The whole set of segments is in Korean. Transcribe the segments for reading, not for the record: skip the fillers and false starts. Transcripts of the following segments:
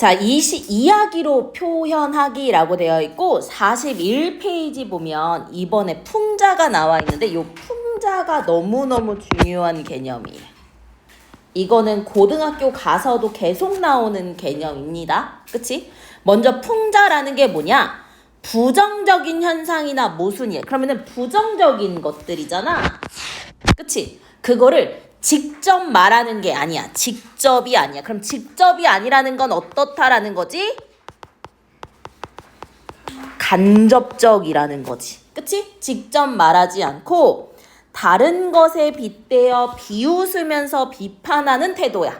자, 이야기로 표현하기라고 되어 있고 41페이지 보면 이번에 품자가 나와 있는데 이 품자가 너무너무 중요한 개념이에요. 이거는 고등학교 가서도 계속 나오는 개념입니다. 그치? 먼저 품자라는 게 뭐냐? 부정적인 현상이나 모순이에요. 그러면은 부정적인 것들이잖아. 그치? 그거를 직접 말하는 게 아니야. 직접이 아니야. 그럼 직접이 아니라는 건 어떻다라는 거지? 간접적이라는 거지. 그치? 직접 말하지 않고 다른 것에 빗대어 비웃으면서 비판하는 태도야.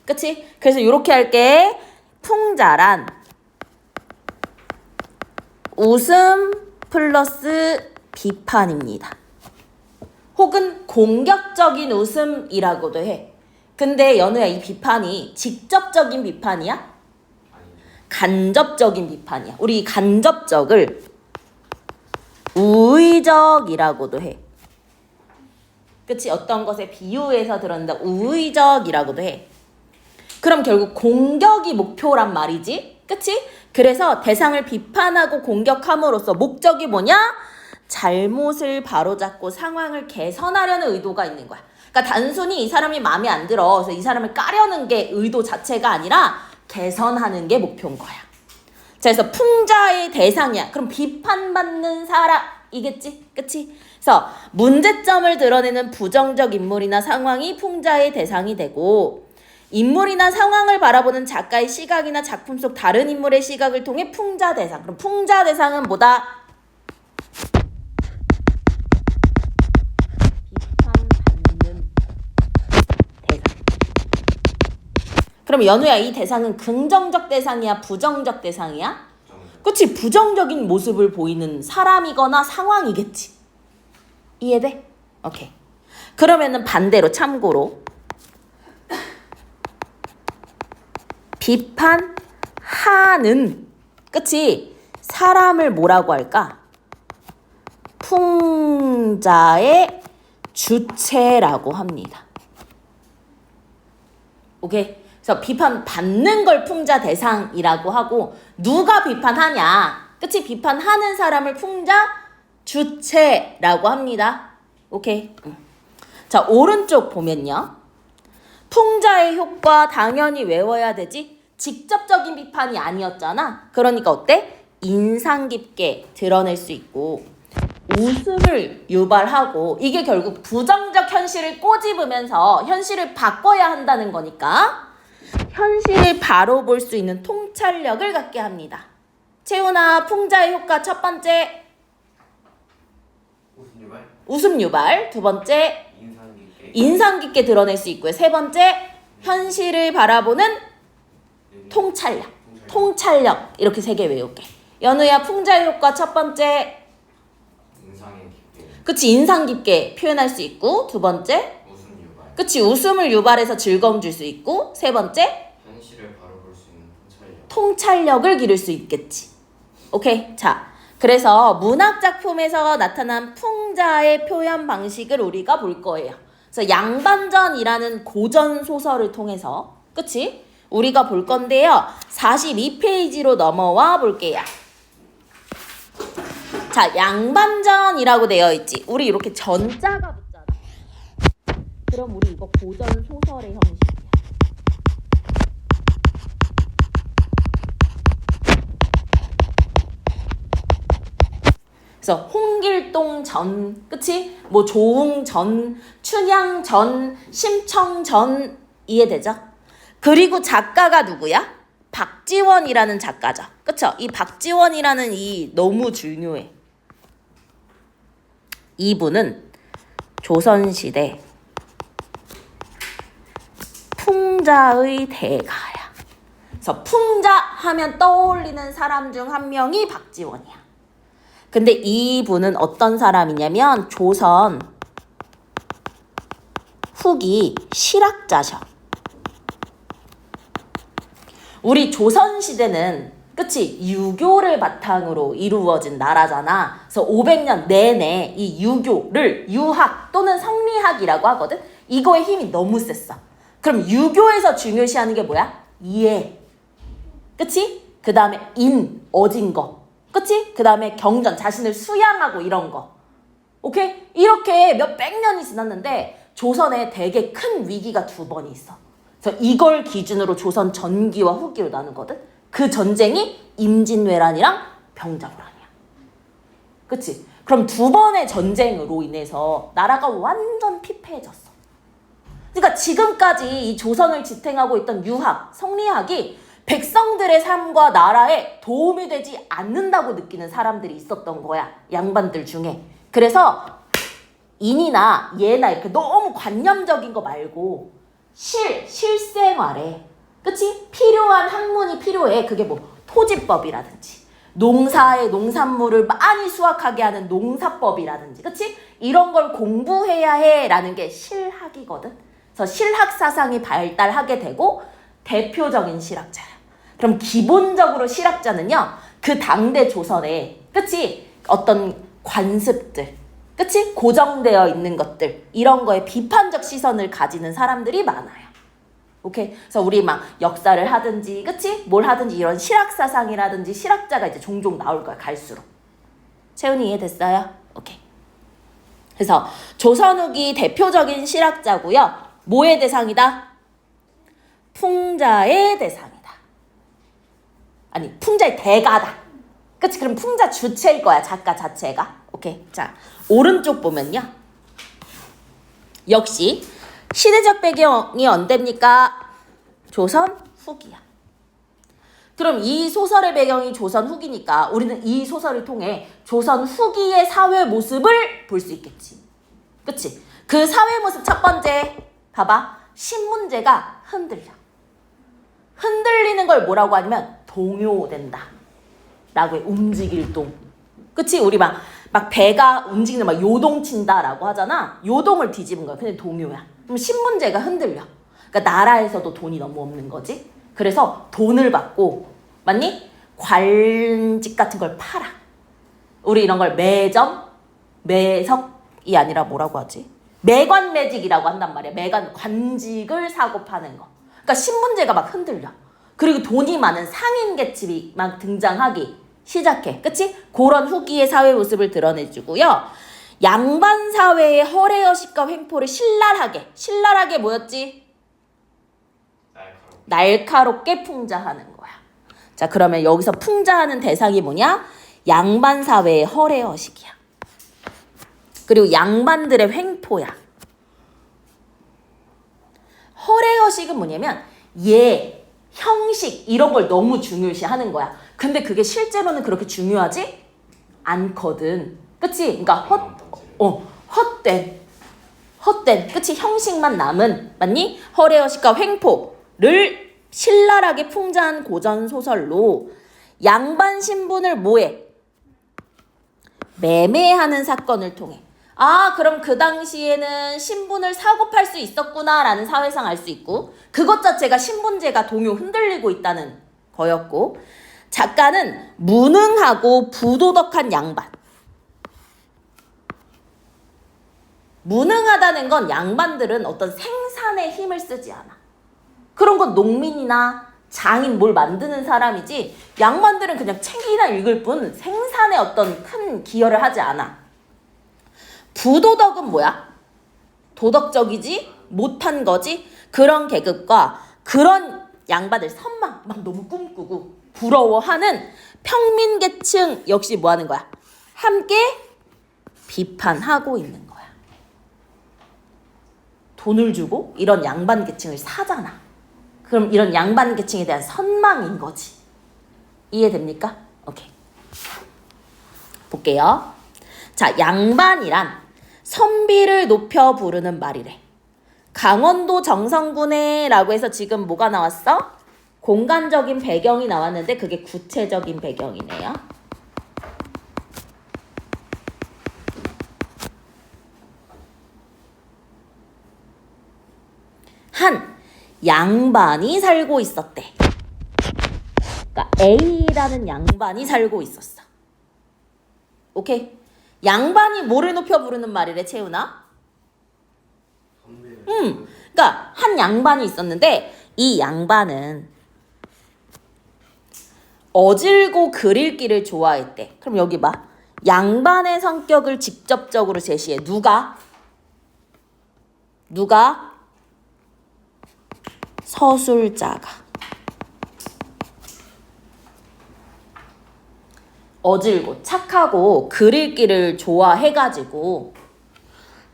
그치? 그래서 이렇게 할게. 풍자란 웃음 플러스 비판입니다. 혹은 공격적인 웃음이라고도 해. 근데 연우야, 이 비판이 직접적인 비판이야? 간접적인 비판이야. 우리 이 간접적을 우의적이라고도 해. 그치? 어떤 것에 비유해서 들었는데 우의적이라고도 해. 그럼 결국 공격이 목표란 말이지? 그치? 그래서 대상을 비판하고 공격함으로써 목적이 뭐냐? 잘못을 바로잡고 상황을 개선하려는 의도가 있는 거야. 그러니까 단순히 이 사람이 마음에 안 들어. 그래서 이 사람을 까려는 게 의도 자체가 아니라 개선하는 게 목표인 거야. 자, 그래서 풍자의 대상이야. 그럼 비판받는 사람이겠지? 그치? 그래서 문제점을 드러내는 부정적 인물이나 상황이 풍자의 대상이 되고 인물이나 상황을 바라보는 작가의 시각이나 작품 속 다른 인물의 시각을 통해 풍자 대상. 그럼 풍자 대상은 뭐다? 비판받는 대상. 그럼 연우야, 이 대상은 긍정적 대상이야? 부정적 대상이야? 그치? 부정적인 모습을 보이는 사람이거나 상황이겠지. 이해돼? 오케이. 그러면은 반대로 참고로 비판하는, 그치? 사람을 뭐라고 할까? 풍자의 주체라고 합니다. 오케이? 그래서 비판받는 걸 풍자 대상이라고 하고 누가 비판하냐? 그치? 비판하는 사람을 풍자 주체라고 합니다. 오케이? 자, 오른쪽 보면요. 풍자의 효과 당연히 외워야 되지? 직접적인 비판이 아니었잖아. 그러니까 어때? 인상 깊게 드러낼 수 있고 웃음을 유발하고 이게 결국 부정적 현실을 꼬집으면서 현실을 바꿔야 한다는 거니까 현실을 바로 볼 수 있는 통찰력을 갖게 합니다. 채훈아, 풍자의 효과 첫 번째 웃음 유발. 두 번째 인상 깊게 드러낼 수 있고요. 세 번째 현실을 바라보는 통찰력. 이렇게 세 개 외울게. 연우야, 풍자의 효과 첫 번째 그치? 인상 깊게 표현할 수 있고 두 번째 그치? 웃음을 유발해서 즐거움 줄 수 있고 세 번째 현실을 바로 볼 수 있는 통찰력을 기를 수 있겠지. 오케이? 자, 그래서 문학 작품에서 나타난 풍자의 표현 방식을 우리가 볼 거예요. 그래서 양반전이라는 고전 소설을 통해서 그치? 우리가 볼 건데요. 42페이지로 넘어와 볼게요. 자, 양반전이라고 되어 있지. 우리 이렇게 전자가 붙잖아. 그럼 우리 이거 고전 소설의 형식이야. 그래서 홍길동 전, 그치? 뭐 조웅 전, 춘향 전, 심청 전 이해되죠? 그리고 작가가 누구야? 박지원이라는 작가죠. 그쵸? 이 박지원이라는 이 너무 중요해. 이분은 조선시대 풍자의 대가야. 그래서 풍자 하면 떠올리는 사람 중 한 명이 박지원이야. 근데 이분은 어떤 사람이냐면 조선 후기 실학자셔. 우리 조선시대는 그치? 유교를 바탕으로 이루어진 나라잖아. 그래서 500년 내내 이 유교를 유학 또는 성리학이라고 하거든. 이거의 힘이 너무 셌어. 그럼 유교에서 중요시하는 게 뭐야? 이해. 그치? 그 다음에 어진 거. 그치? 그 다음에 경전, 자신을 수양하고 이런 거. 오케이? 이렇게 몇백 년이 지났는데 조선에 되게 큰 위기가 2번이 있어. 그래서 이걸 기준으로 조선 전기와 후기로 나누거든. 그 전쟁이 임진왜란이랑 병자호란이야. 그치? 그럼 2번의 전쟁으로 인해서 나라가 완전 피폐해졌어. 그러니까 지금까지 이 조선을 지탱하고 있던 유학, 성리학이 백성들의 삶과 나라에 도움이 되지 않는다고 느끼는 사람들이 있었던 거야. 양반들 중에. 그래서 인이나 예나 이렇게 너무 관념적인 거 말고 실생활에, 그치? 필요한 학문이 필요해. 그게 뭐 토지법이라든지 농산물을 많이 수확하게 하는 농사법이라든지, 그치? 이런 걸 공부해야 해라는 게 실학이거든. 그래서 실학 사상이 발달하게 되고 대표적인 실학자야. 그럼 기본적으로 실학자는요, 그 당대 조선에, 그치? 어떤 관습들, 그치? 고정되어 있는 것들, 이런 거에 비판적 시선을 가지는 사람들이 많아요. 오케이? 그래서 우리 막 역사를 하든지, 그치? 뭘 하든지 이런 실학사상이라든지 실학자가 이제 종종 나올 거야, 갈수록. 채훈이 이해됐어요? 오케이. 그래서 조선 후기 대표적인 실학자고요. 뭐의 대상이다? 풍자의 대상이다. 아니, 풍자의 대가다. 그치? 그럼 풍자 주체일 거야, 작가 자체가. 오케이. 자, 오른쪽 보면요. 역시 시대적 배경이 언제입니까? 조선 후기야. 그럼 이 소설의 배경이 조선 후기니까 우리는 이 소설을 통해 조선 후기의 사회 모습을 볼 수 있겠지. 그치? 그 사회 모습 첫 번째, 봐봐. 신문제가 흔들려. 흔들리는 걸 뭐라고 하냐면 동요된다 라고 해. 움직일 동. 그치? 우리 막 배가 움직이는 막 요동친다라고 하잖아. 요동을 뒤집은 거야. 근데 동요야. 그럼 신문제가 흔들려. 그러니까 나라에서도 돈이 너무 없는 거지. 그래서 돈을 받고, 맞니? 관직 같은 걸 팔아. 우리 이런 걸 매점, 매석이 아니라 뭐라고 하지? 매관매직이라고 한단 말이야. 관직을 사고 파는 거. 그러니까 신문제가 막 흔들려. 그리고 돈이 많은 상인 계층이 막 등장하기 시작해. 그치? 그런 후기의 사회 모습을 드러내주고요. 양반 사회의 허례허식과 횡포를 신랄하게 뭐였지? 날카롭게 풍자하는 거야. 자, 그러면 여기서 풍자하는 대상이 뭐냐? 양반 사회의 허례허식이야. 그리고 양반들의 횡포야. 허례허식은 뭐냐면 형식 이런 걸 너무 중요시 하는 거야. 근데 그게 실제로는 그렇게 중요하지 않거든. 그치? 그러니까 헛된, 그치? 형식만 남은, 맞니? 허례허식과 횡포를 신랄하게 풍자한 고전소설로 양반 신분을 뭐해? 매매하는 사건을 통해. 아, 그럼 그 당시에는 신분을 사고 팔 수 있었구나 라는 사회상 알 수 있고, 그것 자체가 신분제가 동요 흔들리고 있다는 거였고, 작가는 무능하고 부도덕한 양반. 무능하다는 건 양반들은 어떤 생산에 힘을 쓰지 않아. 그런 건 농민이나 장인 뭘 만드는 사람이지, 양반들은 그냥 책이나 읽을 뿐 생산에 어떤 큰 기여를 하지 않아. 부도덕은 뭐야? 도덕적이지 못한 거지. 그런 계급과 그런 양반들 선망 막 너무 꿈꾸고 부러워하는 평민계층 역시 뭐 하는 거야? 함께 비판하고 있는 거야. 돈을 주고 이런 양반계층을 사잖아. 그럼 이런 양반계층에 대한 선망인 거지. 이해됩니까? 오케이. 볼게요. 자, 양반이란 선비를 높여 부르는 말이래. 강원도 정선군에 라고 해서 지금 뭐가 나왔어? 공간적인 배경이 나왔는데 그게 구체적인 배경이네요. 한 양반이 살고 있었대. 그러니까 A라는 양반이 살고 있었어. 오케이? 양반이 뭐를 높여 부르는 말이래, 채훈아? 그러니까 한 양반이 있었는데 이 양반은 어질고 그릴기를 좋아했대. 그럼 여기 봐. 양반의 성격을 직접적으로 제시해. 누가? 서술자가. 어질고 착하고 그릴기를 좋아해가지고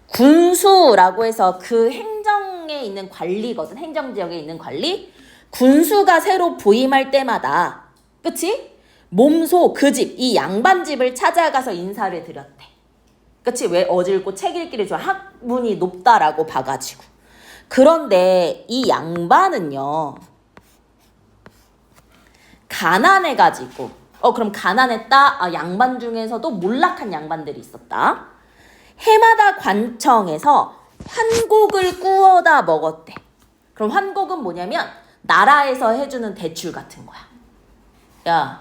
군수라고 해서 그 행정에 있는 관리거든. 행정지역에 있는 관리. 군수가 새로 부임할 때마다 그치? 몸소 그 집, 이 양반 집을 찾아가서 인사를 드렸대. 그치? 왜 어질고 책 읽기를 좋아? 학문이 높다라고 봐가지고. 그런데 이 양반은요. 가난해가지고 그럼 가난했다? 양반 중에서도 몰락한 양반들이 있었다. 해마다 관청에서 환곡을 구워다 먹었대. 그럼 환곡은 뭐냐면 나라에서 해주는 대출 같은 거야. 야,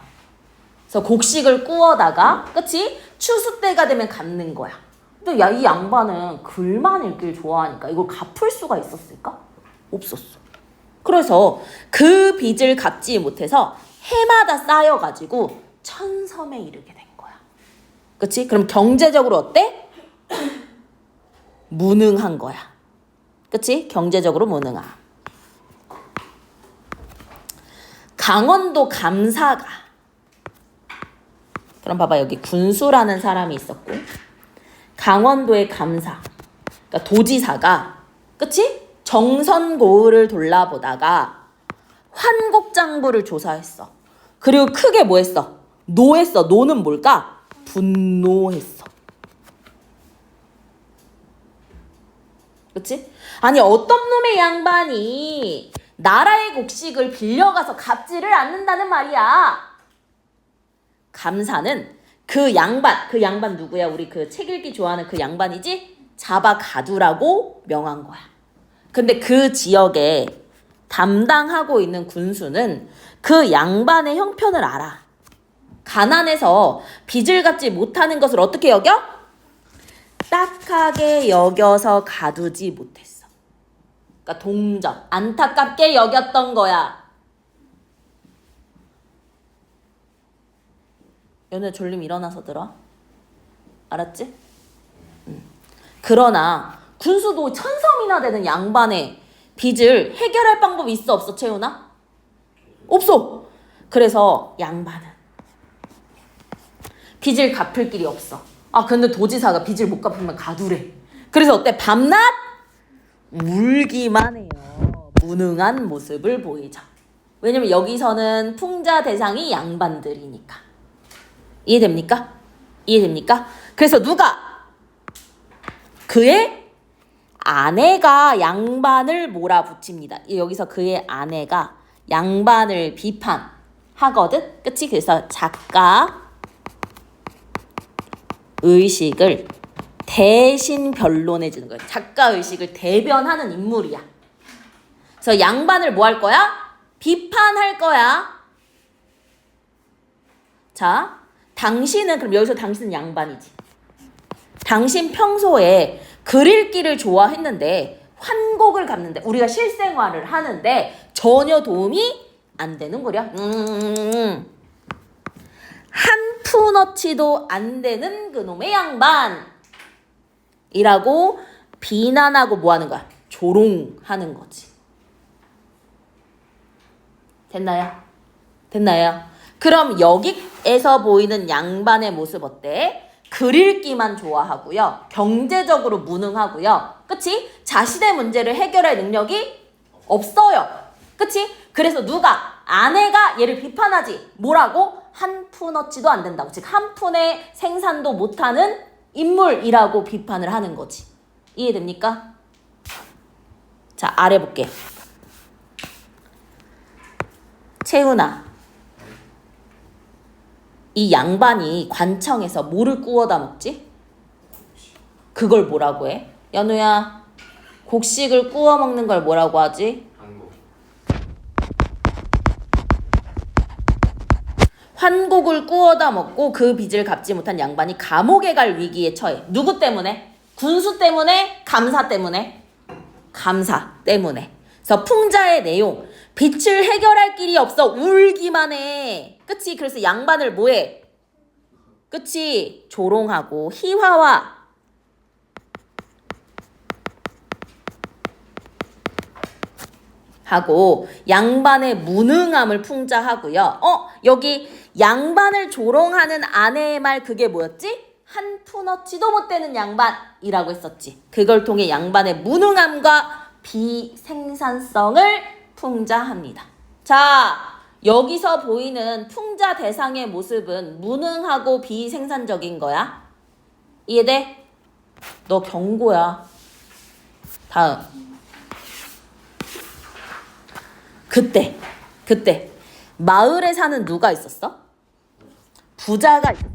그래서 곡식을 구워다가 그치? 추수 때가 되면 갚는 거야. 근데 야, 이 양반은 글만 읽길 좋아하니까 이걸 갚을 수가 있었을까? 없었어. 그래서 그 빚을 갚지 못해서 해마다 쌓여가지고 천섬에 이르게 된 거야. 그치? 그럼 경제적으로 어때? 무능한 거야. 그치? 경제적으로 무능함. 강원도 감사가. 그럼 봐봐, 여기 군수라는 사람이 있었고 강원도의 감사, 그러니까 도지사가 그치? 정선고을을 돌아보다가 환곡장부를 조사했어. 그리고 크게 뭐 했어? 노했어. 노는 뭘까? 분노했어. 그치? 아니 어떤 놈의 양반이 나라의 곡식을 빌려가서 갚지를 않는다는 말이야. 감사는 그 양반 누구야? 우리 그 책 읽기 좋아하는 그 양반이지? 잡아 가두라고 명한 거야. 근데 그 지역에 담당하고 있는 군수는 그 양반의 형편을 알아. 가난해서 빚을 갚지 못하는 것을 어떻게 여겨? 딱하게 여겨서 가두지 못했어. 그러니까 동정, 안타깝게 여겼던 거야. 연우야 졸림 일어나서 들어. 알았지? 그러나 군수도 천섬이나 되는 양반의 빚을 해결할 방법이 있어 없어 채훈아? 없어. 그래서 양반은 빚을 갚을 길이 없어. 근데 도지사가 빚을 못 갚으면 가두래. 그래서 어때? 밤낮 울기만 해요. 무능한 모습을 보이죠. 왜냐면 여기서는 풍자 대상이 양반들이니까. 이해됩니까? 이해됩니까? 그래서 누가? 그의 아내가 양반을 몰아붙입니다. 여기서 그의 아내가 양반을 비판하거든. 그치? 그래서 작가 의식을 대신 변론해 주는 거야. 작가 의식을 대변하는 인물이야. 그래서 양반을 뭐 할 거야? 비판할 거야. 자, 당신은 그럼 여기서 당신은 양반이지. 당신 평소에 글 읽기를 좋아했는데 환곡을 갚는데 우리가 실생활을 하는데 전혀 도움이 안 되는 거야. 한 푼어치도 안 되는 그놈의 양반이라고 비난하고 뭐 하는 거야? 조롱하는 거지. 됐나요? 됐나요? 그럼 여기에서 보이는 양반의 모습 어때? 글 읽기만 좋아하고요. 경제적으로 무능하고요. 그치? 자신의 문제를 해결할 능력이 없어요. 그치? 그래서 누가? 아내가 얘를 비판하지. 뭐라고? 한 푼어치도 안 된다고. 즉 한 푼의 생산도 못하는 인물이라고 비판을 하는 거지. 이해됩니까? 자, 아래 볼게요. 채훈아, 이 양반이 관청에서 뭐를 구워다 먹지? 그걸 뭐라고 해? 연우야, 곡식을 구워 먹는 걸 뭐라고 하지? 한국. 환곡을 구워다 먹고 그 빚을 갚지 못한 양반이 감옥에 갈 위기에 처해. 누구 때문에? 군수 때문에? 감사 때문에? 감사 때문에. 그래서 풍자의 내용, 빛을 해결할 길이 없어. 울기만 해. 그치? 그래서 양반을 뭐해? 그치? 조롱하고 희화화. 하고 양반의 무능함을 풍자하고요. 여기 양반을 조롱하는 아내의 말 그게 뭐였지? 한 푼어치도 못 되는 양반이라고 했었지. 그걸 통해 양반의 무능함과 비생산성을 풍자합니다. 자, 여기서 보이는 풍자 대상의 모습은 무능하고 비생산적인 거야. 이해돼? 너 경고야. 다음. 그때 마을에 사는 누가 있었어? 부자가 있었어.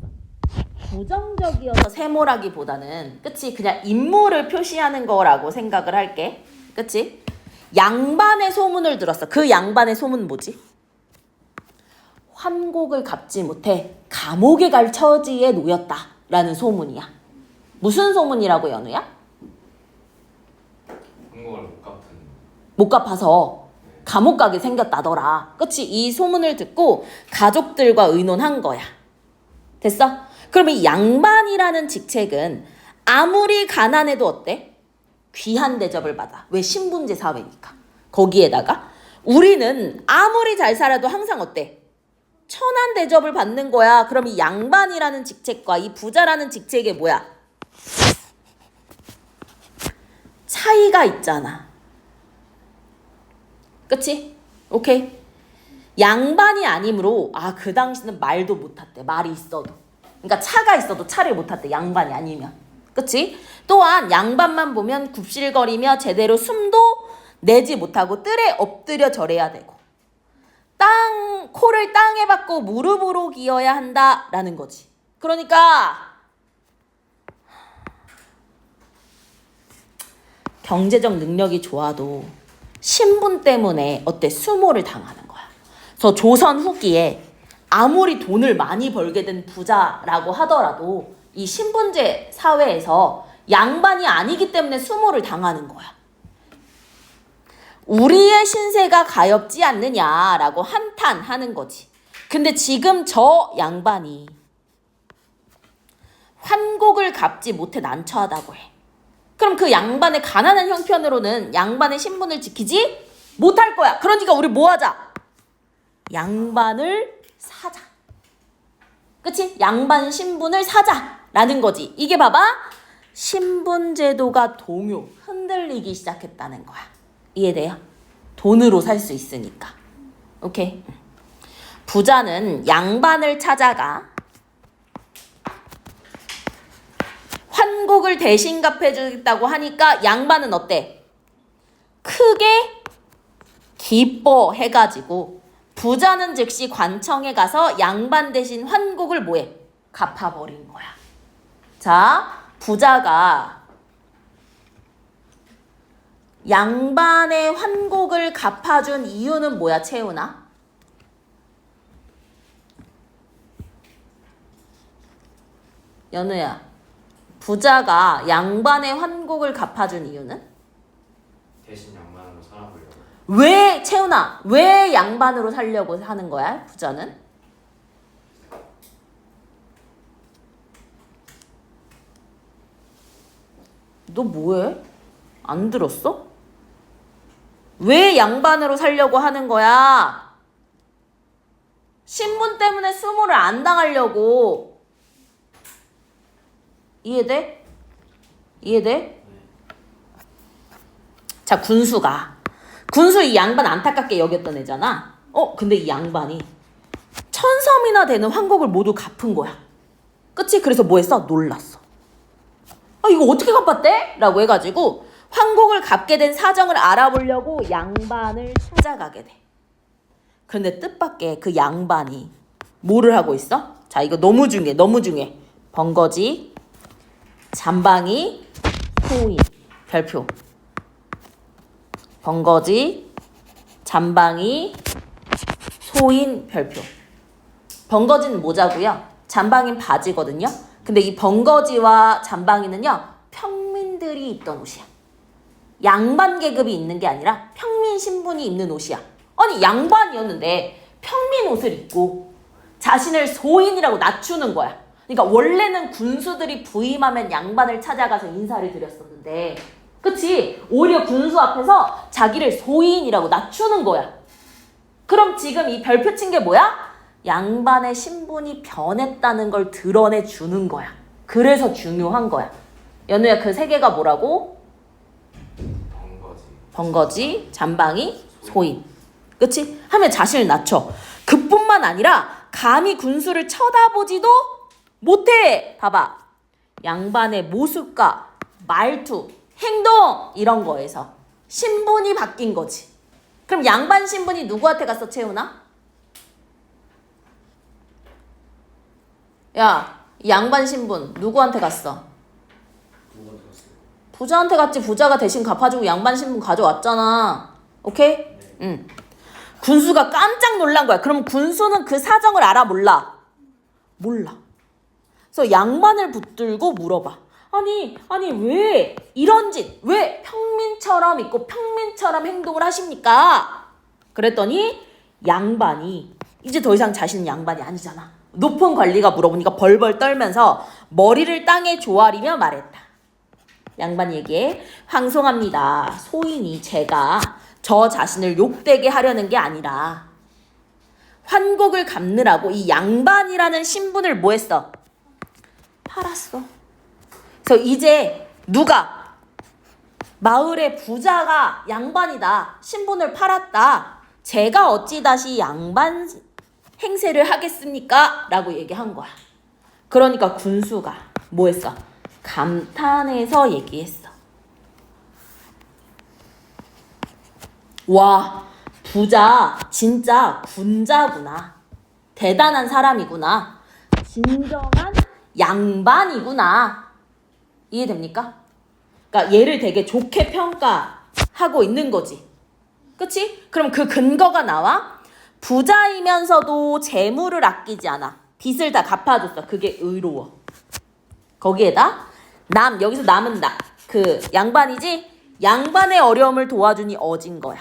부정적이어서 세모라기보다는 그치? 그냥 인물을 표시하는 거라고 생각을 할게. 그치? 양반의 소문을 들었어. 그 양반의 소문 뭐지? 환곡을 갚지 못해 감옥에 갈 처지에 놓였다 라는 소문이야. 무슨 소문이라고 연우야? 한국을 못 갚은. 못 갚아서 감옥 가게 생겼다더라. 그치? 이 소문을 듣고 가족들과 의논한 거야. 됐어? 그럼 이 양반이라는 직책은 아무리 가난해도 어때? 귀한 대접을 받아. 왜? 신분제 사회니까. 거기에다가 우리는 아무리 잘 살아도 항상 어때? 천한 대접을 받는 거야. 그럼 이 양반이라는 직책과 이 부자라는 직책에 뭐야? 차이가 있잖아. 그치? 오케이. 양반이 아니므로 그 당시는 말도 못 탔대. 말이 있어도. 그러니까 차가 있어도 차를 못 탔대. 양반이 아니면. 그치? 또한 양반만 보면 굽실거리며 제대로 숨도 내지 못하고 뜰에 엎드려 절해야 되고 코를 땅에 박고 무릎으로 기어야 한다라는 거지. 그러니까 경제적 능력이 좋아도 신분 때문에 어때? 수모를 당하는 거야. 그래서 조선 후기에 아무리 돈을 많이 벌게 된 부자라고 하더라도 이 신분제 사회에서 양반이 아니기 때문에 수모를 당하는 거야. 우리의 신세가 가엾지 않느냐라고 한탄하는 거지. 근데 지금 저 양반이 환곡을 갚지 못해 난처하다고 해. 그럼 그 양반의 가난한 형편으로는 양반의 신분을 지키지 못할 거야. 그러니까 우리 뭐 하자? 양반을 사자. 그치? 양반 신분을 사자라는 거지. 이게 봐봐. 신분제도가 동요, 흔들리기 시작했다는 거야. 이해돼요? 돈으로 살 수 있으니까. 오케이. 부자는 양반을 찾아가 환곡을 대신 갚아주겠다고 하니까 양반은 어때? 크게 기뻐해가지고 부자는 즉시 관청에 가서 양반 대신 환곡을 뭐해? 갚아버린 거야. 자, 부자가 양반의 환곡을 갚아준 이유는 뭐야, 채훈아? 연우야, 부자가 양반의 환곡을 갚아준 이유는? 대신 양반으로 살아보려고. 왜, 채훈아, 왜 양반으로 살려고 하는 거야, 부자는? 너 뭐해? 안 들었어? 왜 양반으로 살려고 하는 거야? 신분 때문에 수모를 안 당하려고. 이해돼? 이해돼? 자, 군수 이 양반 안타깝게 여겼던 애잖아. 근데 이 양반이 1000섬이나 되는 환곡을 모두 갚은 거야. 그치? 그래서 뭐 했어? 놀랐어. 이거 어떻게 갚았대? 라고 해가지고 환곡을 갚게 된 사정을 알아보려고 양반을 찾아가게 돼. 그런데 뜻밖의 그 양반이 뭐를 하고 있어? 자, 이거 너무 중요해. 번거지, 잠방이, 소인, 별표. 번거지, 잠방이, 소인, 별표. 번거지는 모자고요. 잠방인 바지거든요. 근데 이 번거지와 잠방이는요, 평민들이 입던 옷이야. 양반 계급이 입는 게 아니라 평민 신분이 입는 옷이야. 아니 양반이었는데 평민 옷을 입고 자신을 소인이라고 낮추는 거야. 그러니까 원래는 군수들이 부임하면 양반을 찾아가서 인사를 드렸었는데, 그치? 오히려 군수 앞에서 자기를 소인이라고 낮추는 거야. 그럼 지금 이 별표 친 게 뭐야? 양반의 신분이 변했다는 걸 드러내 주는 거야. 그래서 중요한 거야. 연우야, 그 세 개가 뭐라고? 번거지, 잠방이, 소인. 그치? 하면 자신을 낮춰. 그뿐만 아니라 감히 군수를 쳐다보지도 못해. 봐봐. 양반의 모습과 말투, 행동 이런 거에서 신분이 바뀐 거지. 그럼 양반 신분이 누구한테 갔어, 채훈아? 야, 이 양반 신분 누구한테 갔어? 부자한테 갔지. 부자가 대신 갚아주고 양반 신분 가져왔잖아. 오케이? 네. 응. 군수가 깜짝 놀란 거야. 그럼 군수는 그 사정을 알아, 몰라? 몰라. 그래서 양반을 붙들고 물어봐. 아니 왜 이런 짓, 왜 평민처럼 있고 평민처럼 행동을 하십니까? 그랬더니 양반이 이제 더 이상 자신은 양반이 아니잖아. 높은 관리가 물어보니까 벌벌 떨면서 머리를 땅에 조아리며 말했다. 양반이 얘기해. 황송합니다. 소인이 제가 저 자신을 욕되게 하려는 게 아니라 환곡을 갚느라고 이 양반이라는 신분을 뭐 했어? 팔았어. 그래서 이제 누가 마을의 부자가 양반이다. 신분을 팔았다. 제가 어찌 다시 양반 행세를 하겠습니까? 라고 얘기한 거야. 그러니까 군수가 뭐 했어? 감탄해서 얘기했어. 와, 부자 진짜 군자구나. 대단한 사람이구나. 진정한 양반이구나. 이해됩니까? 그러니까 얘를 되게 좋게 평가하고 있는 거지. 그치? 그럼 그 근거가 나와? 부자이면서도 재물을 아끼지 않아. 빚을 다 갚아줬어. 그게 의로워. 거기에다 여기서 남은 그 양반이지? 양반의 어려움을 도와주니 어진 거야.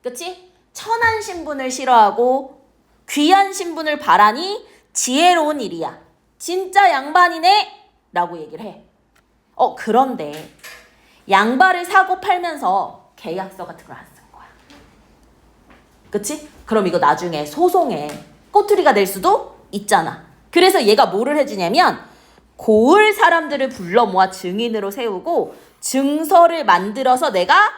그치? 천한 신분을 싫어하고 귀한 신분을 바라니 지혜로운 일이야. 진짜 양반이네? 라고 얘기를 해. 그런데 양반을 사고 팔면서 계약서 같은 걸 안 쓴 거야. 그치? 그럼 이거 나중에 소송에 꼬투리가 될 수도 있잖아. 그래서 얘가 뭐를 해주냐면 고을 사람들을 불러 모아 증인으로 세우고 증서를 만들어서 내가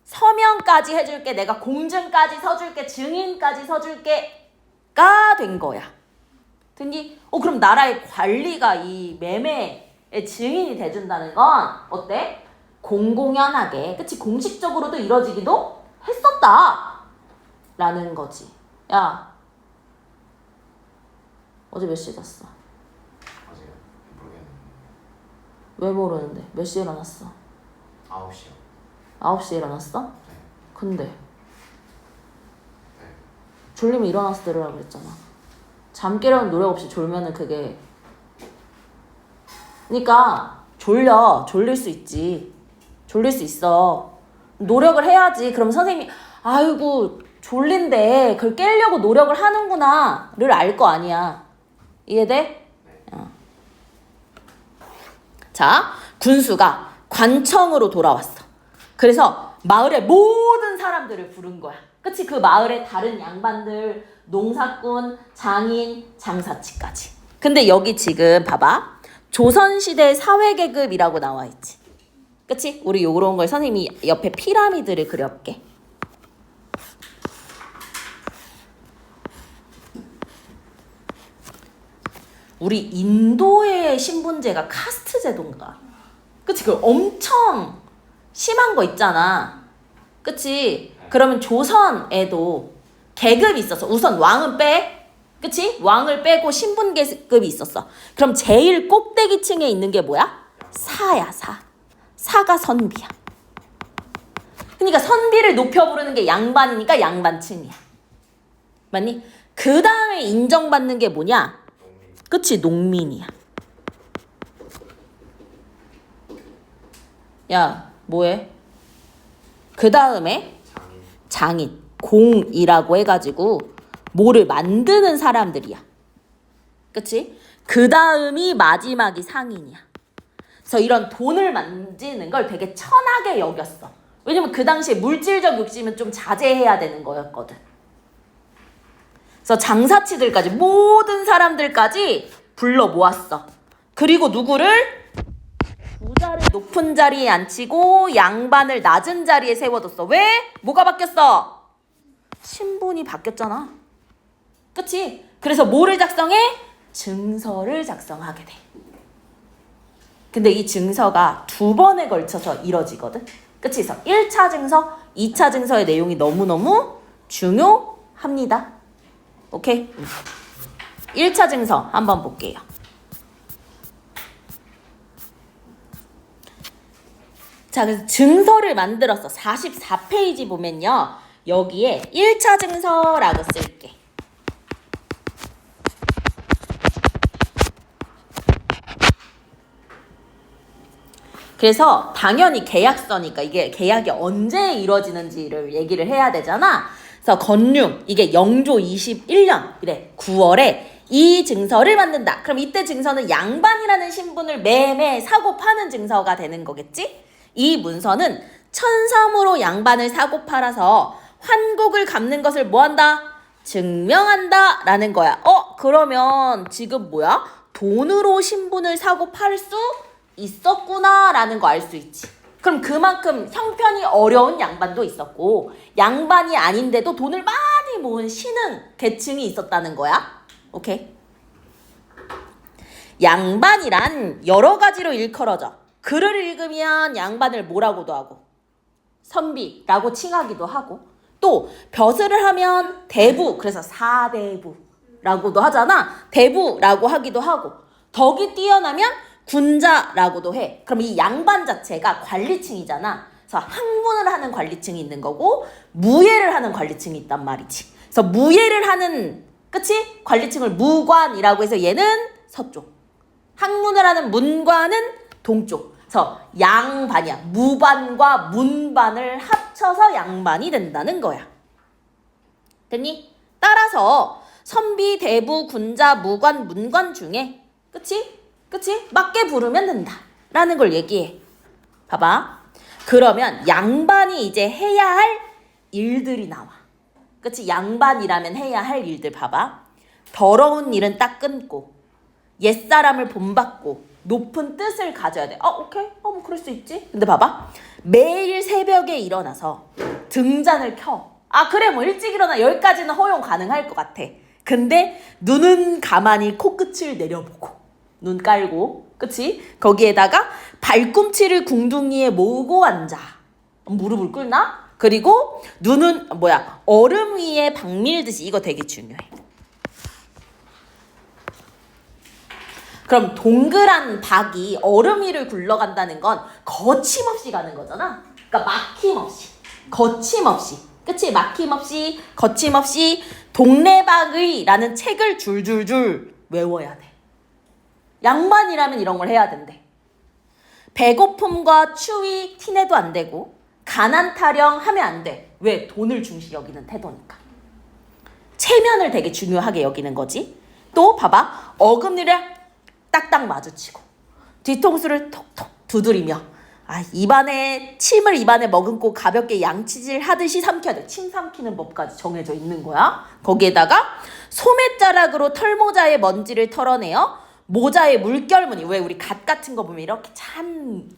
서명까지 해줄게. 내가 공증까지 서줄게. 증인까지 서줄게가 된 거야. 됐니? 그럼 나라의 관리가 이 매매의 증인이 돼준다는 건 어때? 공공연하게, 그치? 공식적으로도 이뤄지기도 했었다 라는 거지. 야, 어제 몇 시에 잤어? 아직 모르겠는데. 왜 모르는데? 몇 시에 일어났어? 9시요. 9시에 일어났어? 네. 근데 네. 졸리면 일어나서 들으라고 그랬잖아. 잠 깨려는 노력 없이 졸면은 그게, 그러니까 졸릴 수 있지. 졸릴 수 있어. 노력을 해야지. 그럼 선생님이 아이고 졸린데 그걸 깨려고 노력을 하는구나를 알 거 아니야. 이해돼? 네. 자, 군수가 관청으로 돌아왔어. 그래서 마을의 모든 사람들을 부른 거야. 그치? 그 마을의 다른 양반들, 농사꾼, 장인, 장사치까지. 근데 여기 지금 봐봐. 조선시대 사회계급이라고 나와 있지. 그치? 우리 요런 걸 선생님이 옆에 피라미드를 그려볼게. 우리 인도의 신분제가 카스트 제도인가? 그치? 그 엄청 심한 거 있잖아. 그치? 그러면 조선에도 계급이 있었어. 우선 왕은 빼. 그치? 왕을 빼고 신분 계급이 있었어. 그럼 제일 꼭대기층에 있는 게 뭐야? 사야, 사. 사가 선비야. 그러니까 선비를 높여 부르는 게 양반이니까 양반층이야. 맞니? 그 다음에 인정받는 게 뭐냐? 그치? 농민이야. 야, 뭐해? 그 다음에 장인, 공이라고 해가지고 뭐를 만드는 사람들이야. 그치? 그 다음이 마지막이 상인이야. 그래서 이런 돈을 만지는 걸 되게 천하게 여겼어. 왜냐면 그 당시에 물질적 욕심은 좀 자제해야 되는 거였거든. 그래서 장사치들까지 모든 사람들까지 불러 모았어. 그리고 누구를? 부자를 높은 자리에 앉히고 양반을 낮은 자리에 세워뒀어. 왜? 뭐가 바뀌었어? 신분이 바뀌었잖아. 그치? 그래서 뭐를 작성해? 증서를 작성하게 돼. 근데 이 증서가 2번에 걸쳐서 이뤄지거든. 그치? 그래서 1차 증서, 2차 증서의 내용이 너무너무 중요합니다. 오케이? 1차 증서 한번 볼게요. 자, 그래서 증서를 만들었어. 44페이지 보면요. 여기에 1차 증서라고 쓸게. 그래서 당연히 계약서니까 이게 계약이 언제 이루어지는지를 얘기를 해야 되잖아. 그래서 건륜, 이게 영조 21년, 그래, 9월에 이 증서를 만든다. 그럼 이때 증서는 양반이라는 신분을 매매 사고 파는 증서가 되는 거겠지? 이 문서는 천삼으로 양반을 사고 팔아서 환곡을 갚는 것을 뭐한다? 증명한다 라는 거야. 그러면 지금 뭐야? 돈으로 신분을 사고 팔 수 있었구나 라는 거 알 수 있지. 그럼 그만큼 형편이 어려운 양반도 있었고 양반이 아닌데도 돈을 많이 모은 신흥 계층이 있었다는 거야. 오케이? 양반이란 여러 가지로 일컬어져. 글을 읽으면 양반을 뭐라고도 하고 선비라고 칭하기도 하고 또 벼슬을 하면 대부, 그래서 사대부라고도 하잖아. 대부라고 하기도 하고 덕이 뛰어나면 군자라고도 해. 그럼 이 양반 자체가 관리층이잖아. 그래서 학문을 하는 관리층이 있는 거고 무예를 하는 관리층이 있단 말이지. 그래서 무예를 하는, 그치? 관리층을 무관이라고 해서 얘는 서쪽, 학문을 하는 문관은 동쪽. 그래서 양반이야. 무반과 문반을 합쳐서 양반이 된다는 거야. 됐니? 따라서 선비, 대부, 군자, 무관, 문관 중에, 그치? 그치? 맞게 부르면 된다 라는 걸 얘기해. 봐봐. 그러면 양반이 이제 해야 할 일들이 나와. 그치? 양반이라면 해야 할 일들 봐봐. 더러운 일은 딱 끊고 옛사람을 본받고 높은 뜻을 가져야 돼. 오케이. 뭐 그럴 수 있지. 근데 봐봐. 매일 새벽에 일어나서 등잔을 켜. 그래, 뭐 일찍 일어나 10까지는 허용 가능할 것 같아. 근데 눈은 가만히 코끝을 내려보고 눈 깔고, 그치? 거기에다가 발꿈치를 궁둥이에 모으고 앉아. 무릎을 꿇나? 그리고 눈은 얼음 위에 박 밀듯이. 이거 되게 중요해. 그럼 동그란 박이 얼음 위를 굴러간다는 건 거침없이 가는 거잖아. 그러니까 막힘없이, 거침없이, 그치? 막힘없이, 거침없이 동래박의 라는 책을 줄줄줄 외워야 돼. 양반이라면 이런 걸 해야 된대. 배고픔과 추위 티내도 안 되고 가난 타령 하면 안 돼. 왜? 돈을 중시 여기는 태도니까. 체면을 되게 중요하게 여기는 거지. 또 봐봐. 어금니를 딱딱 마주치고 뒤통수를 톡톡 두드리며 침을 입안에 머금고 가볍게 양치질 하듯이 삼켜야 돼. 침 삼키는 법까지 정해져 있는 거야. 거기에다가 소매자락으로 털모자의 먼지를 털어내어 모자에 물결무늬, 왜 우리 갓 같은 거 보면 이렇게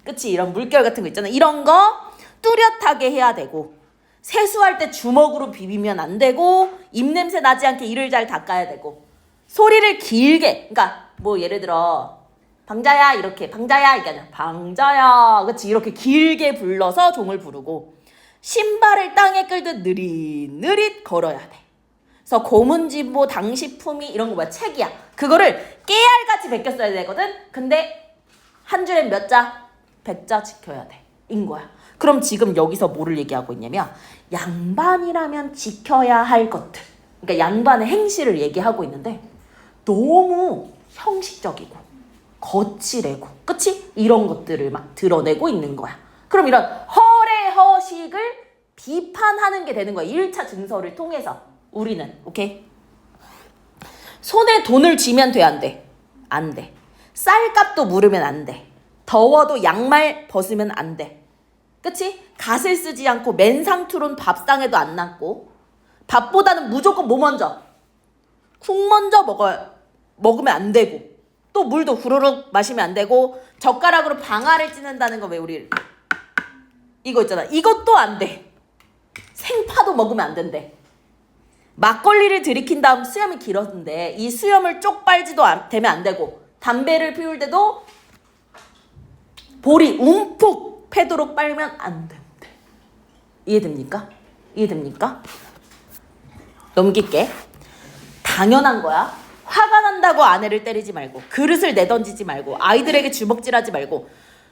그치? 이런 물결 같은 거 있잖아. 이런 거 뚜렷하게 해야 되고 세수할 때 주먹으로 비비면 안 되고 입냄새 나지 않게 이를 잘 닦아야 되고 소리를 길게, 그러니까 뭐 예를 들어 방자야 이렇게, 방자야 이게 아니라 방자야, 그치? 이렇게 길게 불러서 종을 부르고 신발을 땅에 끌듯 느릿느릿 걸어야 돼. 그래서 고문진보, 당시품이 이런 거 책이야. 그거를 깨알같이 베껴 써야 되거든. 근데 한 줄에 몇 자? 100자 지켜야 돼. 인 거야. 그럼 지금 여기서 뭐를 얘기하고 있냐면 양반이라면 지켜야 할 것들, 그러니까 양반의 행실을 얘기하고 있는데 너무 형식적이고 거칠애고, 그치? 이런 것들을 막 드러내고 있는 거야. 그럼 이런 허례허식을 비판하는 게 되는 거야. 1차 증서를 통해서 우리는. 오케이? 손에 돈을 쥐면 돼, 안 돼? 안 돼. 쌀값도 물으면 안 돼. 더워도 양말 벗으면 안 돼. 그치? 갓을 쓰지 않고 맨상투론 밥상에도 안 남고 밥보다는 무조건 뭐 먼저? 국 먼저 먹으면 안 되고 또 물도 후루룩 마시면 안 되고 젓가락으로 방아를 찌는다는 거 왜 우리 이거 있잖아. 이것도 안 돼. 생파도 먹으면 안 된대. 막걸리를 들이킨 다음 수염이 길었는데 이 수염을 쪽 빨지도 되면 안 되고 담배를 피울 때도 볼이 움푹 패도록 빨면 안 된대. 이해됩니까? 이해됩니까? 넘길게. 당연한 거야. 화가 난다고 아내를 때리지 말고 그릇을 내던지지 말고 아이들에게 주먹질하지 말고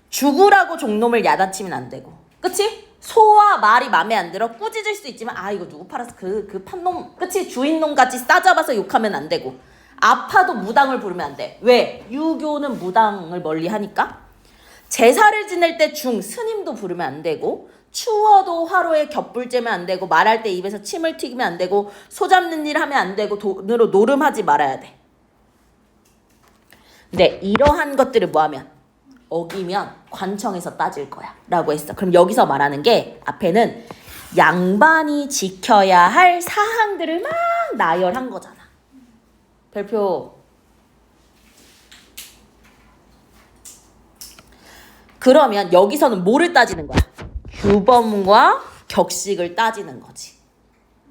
죽으라고 종놈을 야단치면 안 되고 그치? 소와 말이 맘에 안 들어 꾸짖을 수 있지만 아 이거 누구 팔아서 그 판놈 그치? 주인놈 같이 싸잡아서 욕하면 안 되고 아파도 무당을 부르면 안 돼. 왜? 유교는 무당을 멀리 하니까. 제사를 지낼 때 중 스님도 부르면 안 되고 추워도 화로에 겹불 째면 안 되고 말할 때 입에서 침을 튀기면 안 되고 소 잡는 일 하면 안 되고 돈으로 노름하지 말아야 돼. 근데 이러한 것들을 뭐하면 어기면 관청에서 따질 거야 라고 했어. 그럼 여기서 말하는 게 앞에는 양반이 지켜야 할 사항들을 막 나열한 거잖아. 별표. 그러면 여기서는 뭐를 따지는 거야? 규범과 격식을 따지는 거지.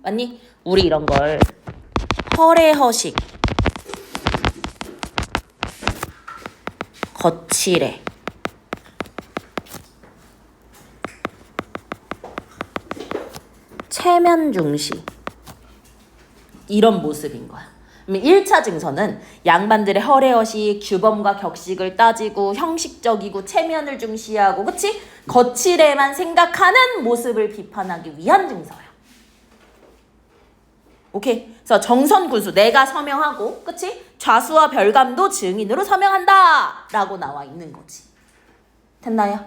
맞니? 우리 이런 걸 허례허식, 거칠애, 체면중시 이런 모습인 거야. 1차 증서는 양반들의 허례허식, 규범과 격식을 따지고 형식적이고 체면을 중시하고 그치? 거칠에만 생각하는 모습을 비판하기 위한 증서야. 오케이? 그래서 정선군수 내가 서명하고 그치? 좌수와 별감도 증인으로 서명한다 라고 나와 있는 거지. 됐나요?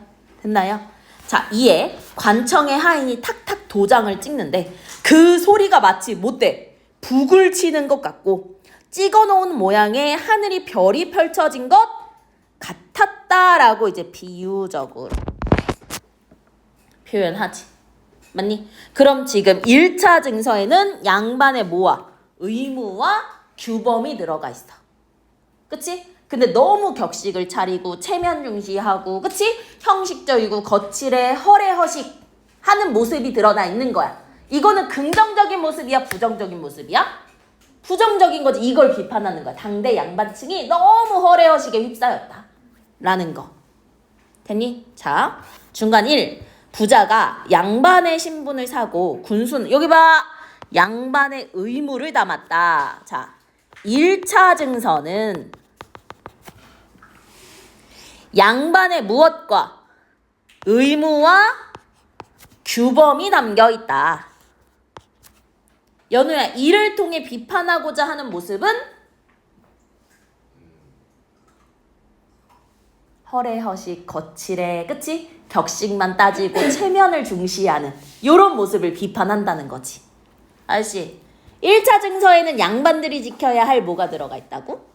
됐나요? 자, 이에 관청의 하인이 탁탁 도장을 찍는데 그 소리가 마치 못돼 북을 치는 것 같고 찍어놓은 모양의 하늘이 별이 펼쳐진 것 같았다라고 이제 비유적으로 표현하지. 맞니? 그럼 지금 1차 증서에는 양반의 뭐와? 의무와 규범이 들어가 있어. 그치? 근데 너무 격식을 차리고 체면 중시하고 그치? 형식적이고 거칠에 허례허식 하는 모습이 드러나 있는 거야. 이거는 긍정적인 모습이야? 부정적인 모습이야? 부정적인 거지. 이걸 비판하는 거야. 당대 양반층이 너무 허례허식에 휩싸였다 라는 거. 됐니? 자, 중간 1. 부자가 양반의 신분을 사고 군수는 여기 봐. 양반의 의무를 담았다. 자, 1차 증서는 양반의 무엇과 의무와 규범이 담겨 있다. 연우야, 이를 통해 비판하고자 하는 모습은 허례허식, 거칠애, 그치? 격식만 따지고 체면을 중시하는 이런 모습을 비판한다는 거지. 아저씨, 1차 증서에는 양반들이 지켜야 할 뭐가 들어가 있다고?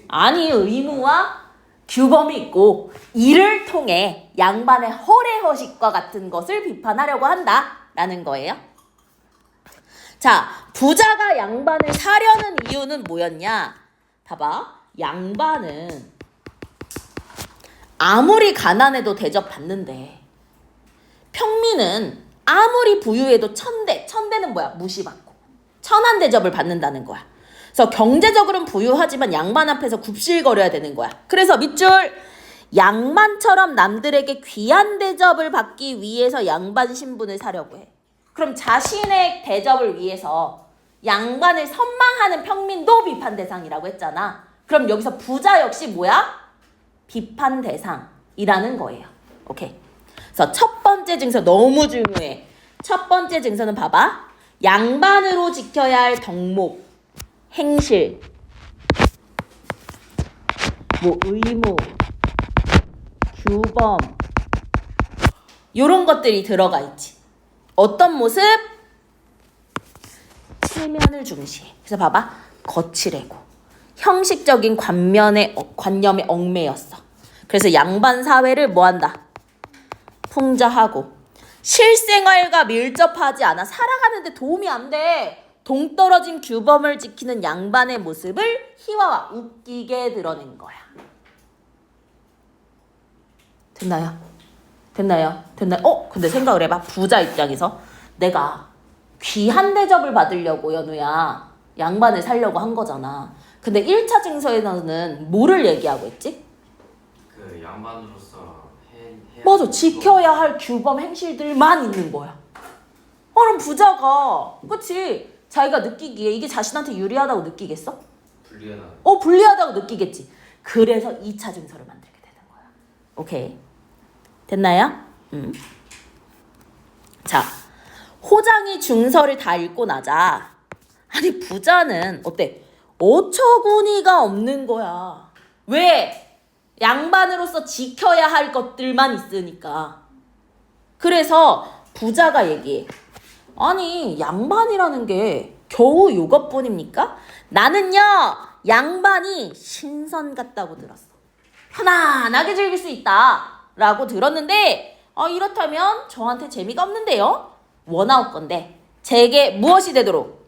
아니, 의무와 규범이 있고 이를 통해 양반의 허례허식과 같은 것을 비판하려고 한다라는 거예요. 자, 부자가 양반을 사려는 이유는 뭐였냐? 봐봐. 양반은 아무리 가난해도 대접받는데 평민은 아무리 부유해도 천대는 뭐야? 무시받고 천한 대접을 받는다는 거야. 그래서 경제적으로는 부유하지만 양반 앞에서 굽실거려야 되는 거야. 그래서 밑줄 양반처럼 남들에게 귀한 대접을 받기 위해서 양반 신분을 사려고 해. 그럼 자신의 대접을 위해서 양반을 선망하는 평민도 비판 대상이라고 했잖아. 그럼 여기서 부자 역시 뭐야? 비판 대상이라는 거예요. 오케이. 그래서 첫 번째 증서 너무 중요해. 첫 번째 증서는 봐봐. 양반으로 지켜야 할 덕목, 행실, 뭐 의무, 규범 요런 것들이 들어가 있지. 어떤 모습? 체면을 중시해. 그래서 봐봐. 거칠애고 형식적인 관념에 얽매였어. 그래서 양반 사회를 뭐한다? 풍자하고 실생활과 밀접하지 않아. 살아가는데 도움이 안 돼. 동떨어진 규범을 지키는 양반의 모습을 희화와 웃기게 드러낸 거야. 됐나요? 됐나요? 됐나요? 근데 생각을 해봐. 부자 입장에서 내가 귀한 대접을 받으려고 연우야 양반을 살려고 한 거잖아. 근데 1차 증서에서는 뭐를 얘기하고 있지? 그 양반으로서 해야 맞아. 지켜야 할 규범 행실들만 있는 거야. 그럼 부자가 그치? 자기가 느끼기에 이게 자신한테 유리하다고 느끼겠어? 불리하다. 불리하다고 느끼겠지. 그래서 2차 증서를 만들게 되는 거야. 오케이. 됐나요? 자, 호장이 증서를 다 읽고 나자 아니 부자는 어때? 어처구니가 없는 거야. 왜? 양반으로서 지켜야 할 것들만 있으니까. 그래서 부자가 얘기해. 아니 양반이라는 게 겨우 이것뿐입니까? 나는요 양반이 신선 같다고 들었어. 편안하게 즐길 수 있다 라고 들었는데 이렇다면 저한테 재미가 없는데요? 원아웃 건데 제게 무엇이 되도록?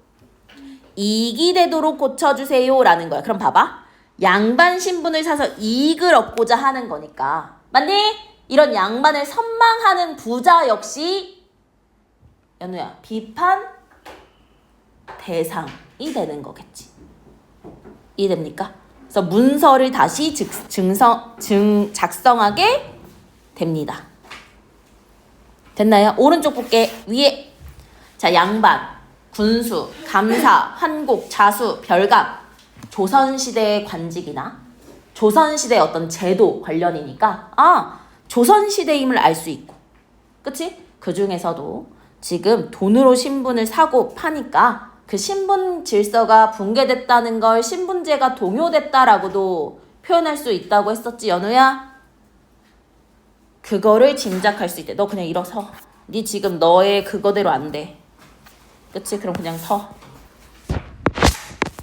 이익이 되도록 고쳐주세요 라는 거야. 그럼 봐봐. 양반 신분을 사서 이익을 얻고자 하는 거니까 맞니? 이런 양반을 선망하는 부자 역시 연우야 비판 대상이 되는 거겠지. 이해됩니까? 그래서 문서를 다시 작성하게 됩니다. 됐나요? 오른쪽 볼게. 위에 자 양반, 군수, 감사, 환곡, 자수, 별감 조선시대의 관직이나 조선시대의 어떤 제도 관련이니까 조선시대임을 알 수 있고 그치? 그 중에서도 지금 돈으로 신분을 사고 파니까 그 신분 질서가 붕괴됐다는 걸 신분제가 동요됐다라고도 표현할 수 있다고 했었지 연우야? 그거를 짐작할 수 있대. 너 그냥 일어서. 네 지금 너의 그거대로 안 돼. 그치? 그럼 그냥 서.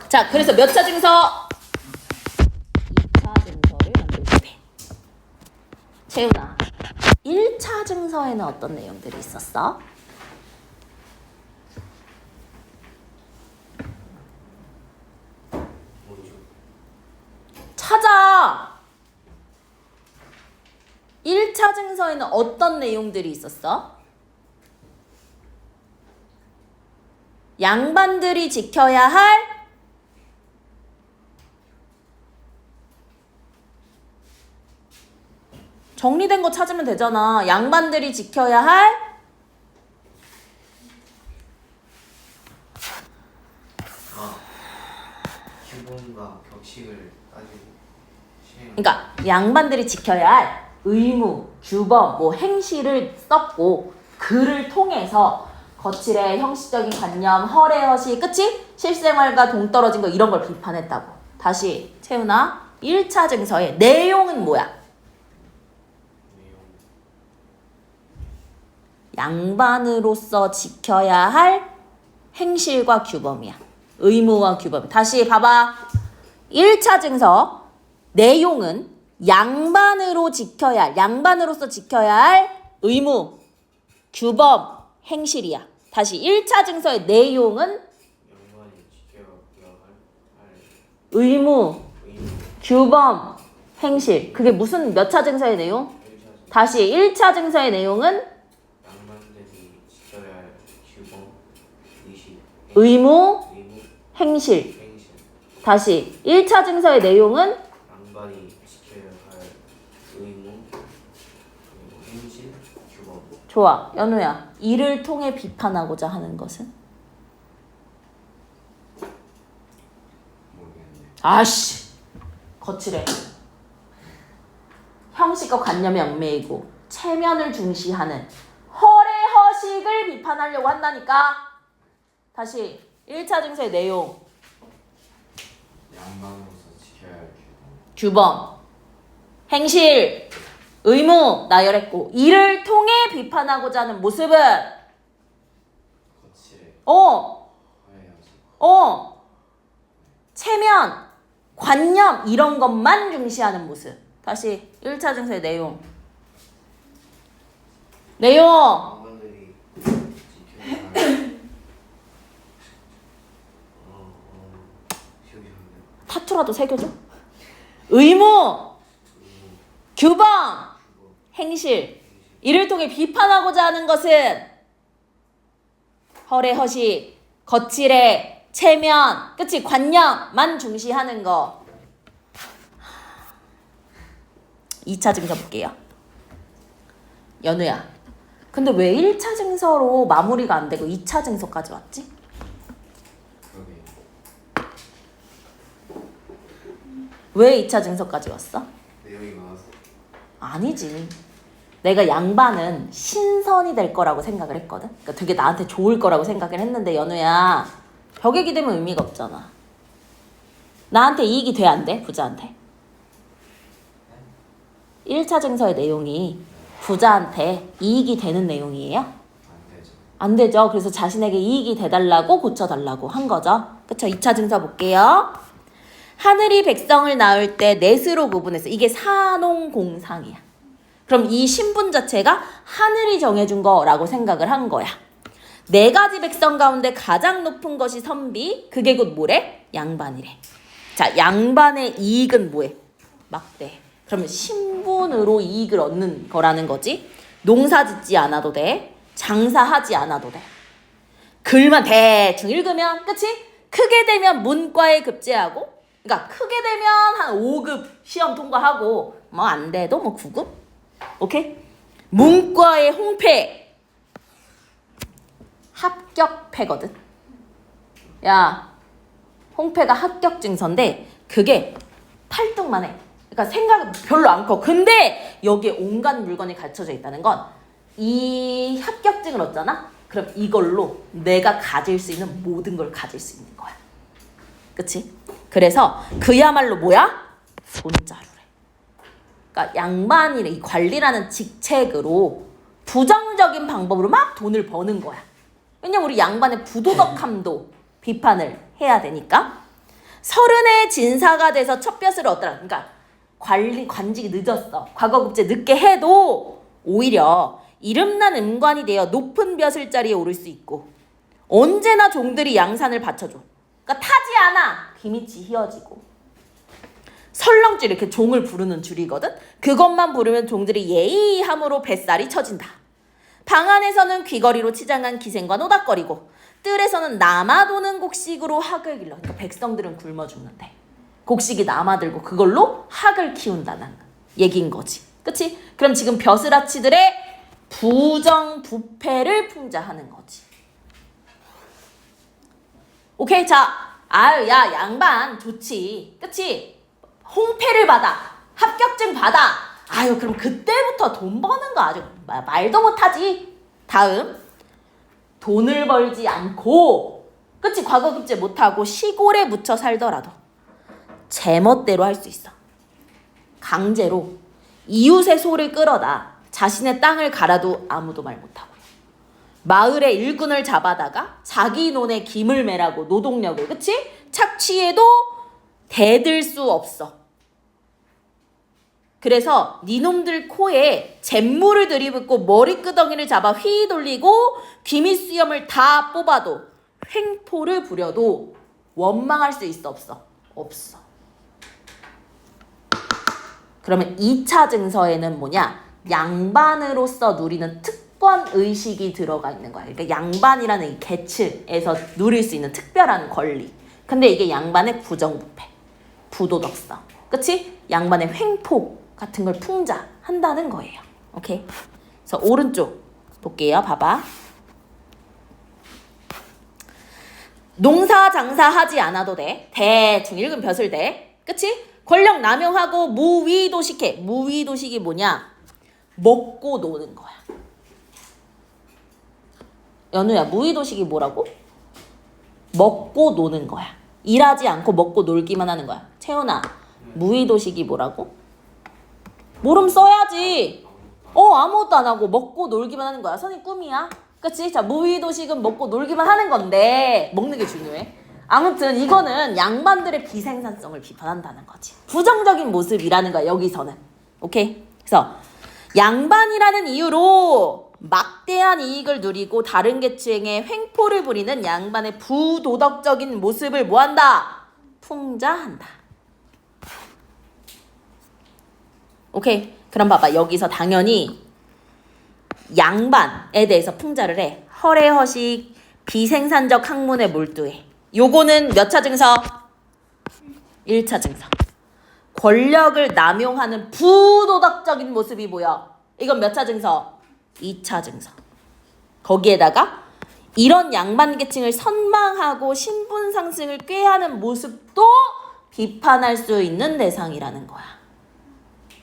자, 그래서 몇 차 증서? 2차 증서를 만들게 돼. 채훈아, 1차 증서에는 어떤 내용들이 있었어? 찾아! 1차 증서에는 어떤 내용들이 있었어? 양반들이 지켜야 할 정리된 거 찾으면 되잖아. 양반들이 지켜야 할 규범과 격식을 따지고 시행. 그러니까 양반들이 지켜야 할 의무, 규범, 행실을 썼고 그를 통해서 거칠의 형식적인 관념, 허례, 허시, 그치? 실생활과 동떨어진 거 이런 걸 비판했다고. 다시 채훈아 1차 증서의 내용은 뭐야? 양반으로서 지켜야 할 행실과 규범이야. 의무와 규범. 다시 봐봐. 1차 증서 내용은 양반으로서 지켜야 할 의무, 규범, 행실이야. 다시 1차 증서의 내용은 양반이 지켜야 할 의무, 규범, 행실. 그게 무슨 몇 차 증서의 내용? 다시 1차 증서의 내용은 양반들이 지켜야 할 규범, 의식, 의무, 의무, 행실. 행실. 다시 1차 증서의 내용은 양반이 지켜야 할 의무, 그리고 행실, 규범. 좋아. 연우야. 이를 통해 비판하고자 하는 것은? 모르겠네. 아씨. 거칠해. 형식과 관념이 얽매이고 체면을 중시하는 허례 허식을 비판하려고 한다니까. 다시 1차 증서의 내용. 양반으로서 지켜야 할 규범. 규범, 행실, 의무 나열했고 이를 통해 비판하고자 하는 모습은 해야지. 체면, 관념 이런 것만 중시하는 모습. 다시 1차 증서의 내용. 양반들이 지켜야 할 기억이 안 나요. 타투라도 새겨줘. 의무, 규범, 행실 이를 통해 비판하고자 하는 것은 허례, 허식, 거칠애, 체면, 그치? 관념만 중시하는 거. 2차 증서 볼게요. 연우야, 근데 왜 1차 증서로 마무리가 안 되고 2차 증서까지 왔지? 그러게. 왜 2차 증서까지 왔어? 내용이 많아서. 아니지. 내가 양반은 신선이 될 거라고 생각을 했거든. 그러니까 되게 나한테 좋을 거라고 생각을 했는데 연우야, 벽액이 되면 의미가 없잖아. 나한테 이익이 돼 안 돼? 부자한테? 1차 증서의 내용이 부자한테 이익이 되는 내용이에요? 안 되죠. 안 되죠. 그래서 자신에게 이익이 돼달라고 고쳐달라고 한 거죠. 그쵸? 2차 증서 볼게요. 하늘이 백성을 낳을 때 넷으로 구분해서 이게 사농공상이야. 그럼 이 신분 자체가 하늘이 정해준 거라고 생각을 한 거야. 4가지 백성 가운데 가장 높은 것이 선비, 그게 곧 뭐래? 양반이래. 자, 양반의 이익은 뭐해? 막대. 그러면 신분으로 이익을 얻는 거라는 거지. 농사 짓지 않아도 돼. 장사하지 않아도 돼. 글만 대충 읽으면, 그치? 크게 되면 문과에 급제하고, 그러니까 크게 되면 한 5급 시험 통과하고, 뭐 안 돼도 뭐 9급? 오케이? 문과의 홍패. 합격패거든. 야, 홍패가 합격 증서인데 그게 8등만 해. 그러니까 생각은 별로 안 커. 근데 여기에 온갖 물건이 갖춰져 있다는 건 이 합격증을 얻잖아? 그럼 이걸로 내가 가질 수 있는 모든 걸 가질 수 있는 거야. 그치? 그래서 그야말로 뭐야? 손자루래. 그러니까 양반이래. 이 관리라는 직책으로 부정적인 방법으로 막 돈을 버는 거야. 왜냐면 우리 양반의 부도덕함도 비판을 해야 되니까. 30에 진사가 돼서 첫 벼슬을 얻더라. 그러니까 관직이 늦었어. 과거급제 늦게 해도 오히려 이름난 음관이 되어 높은 벼슬 자리에 오를 수 있고 언제나 종들이 양산을 받쳐줘. 그러니까 타지 않아. 기미이 휘어지고. 설렁줄 이렇게 종을 부르는 줄이거든. 그것만 부르면 종들이 예의함으로 뱃살이 쳐진다. 방 안에서는 귀걸이로 치장한 기생과 노닥거리고 뜰에서는 남아도는 곡식으로 학을 길러. 그러니까 백성들은 굶어 죽는데 곡식이 남아들고 그걸로 학을 키운다는 얘기인 거지. 그치? 그럼 지금 벼슬아치들의 부정부패를 풍자하는 거지. 오케이. 자, 아유 야 양반 좋지. 그치? 홍패를 받아. 합격증 받아. 아유 그럼 그때부터 돈 버는 거 아주 말도 못하지. 다음. 돈을 벌지 않고, 그치? 과거급제 못하고 시골에 묻혀 살더라도 제멋대로 할 수 있어. 강제로 이웃의 소를 끌어다 자신의 땅을 갈아도 아무도 말 못하고, 마을의 일꾼을 잡아다가 자기 논에 김을 매라고 노동력을, 그치? 착취해도 대들 수 없어. 그래서 니놈들 코에 잿물을 들이붓고 머리끄덩이를 잡아 휘 돌리고 귀밑수염을 다 뽑아도 횡포를 부려도 원망할 수 있어 없어? 없어. 그러면 2차 증서에는 뭐냐? 양반으로서 누리는 특권 의식이 들어가 있는 거야. 그러니까 양반이라는 이 계층에서 누릴 수 있는 특별한 권리. 근데 이게 양반의 부정부패, 부도덕성, 그치? 양반의 횡포 같은 걸 풍자한다는 거예요. 오케이? 그래서 오른쪽 볼게요. 봐봐. 농사 장사하지 않아도 돼. 대충 읽은 벼슬 돼. 그치? 권력 남용하고 무위도식해. 무위도식이 뭐냐? 먹고 노는 거야. 연우야, 무위도식이 뭐라고? 먹고 노는 거야. 일하지 않고 먹고 놀기만 하는 거야. 채연아, 무위도식이 뭐라고? 모름 써야지. 아무것도 안 하고 먹고 놀기만 하는 거야. 선생님 꿈이야. 그치? 자, 무의도식은 먹고 놀기만 하는 건데 먹는 게 중요해. 아무튼 이거는 양반들의 비생산성을 비판한다는 거지. 부정적인 모습이라는 거야, 여기서는. 오케이? 그래서 양반이라는 이유로 막대한 이익을 누리고 다른 계층에 횡포를 부리는 양반의 부도덕적인 모습을 뭐한다? 풍자한다. 오케이? 그럼 봐봐. 여기서 당연히 양반에 대해서 풍자를 해. 허례허식, 비생산적 학문에 몰두해. 요거는 몇 차 증서? 1차 증서. 권력을 남용하는 부도덕적인 모습이 보여. 이건 몇 차 증서? 2차 증서. 거기에다가 이런 양반 계층을 선망하고 신분 상승을 꾀하는 모습도 비판할 수 있는 대상이라는 거야.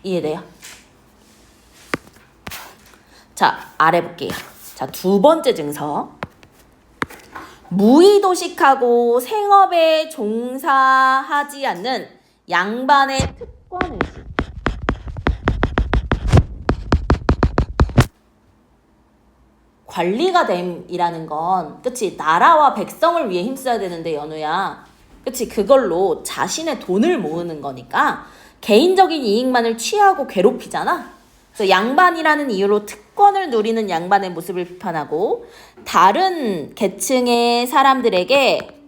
이해돼요? 자, 아래 볼게요. 자, 두 번째 증서. 무의도식하고 생업에 종사하지 않는 양반의 특권의식. 관리가 됨이라는 건, 그치? 나라와 백성을 위해 힘써야 되는데, 연우야. 그치? 그걸로 자신의 돈을 모으는 거니까 개인적인 이익만을 취하고 괴롭히잖아? 그래서 양반이라는 이유로 특권을 누리는 양반의 모습을 비판하고 다른 계층의 사람들에게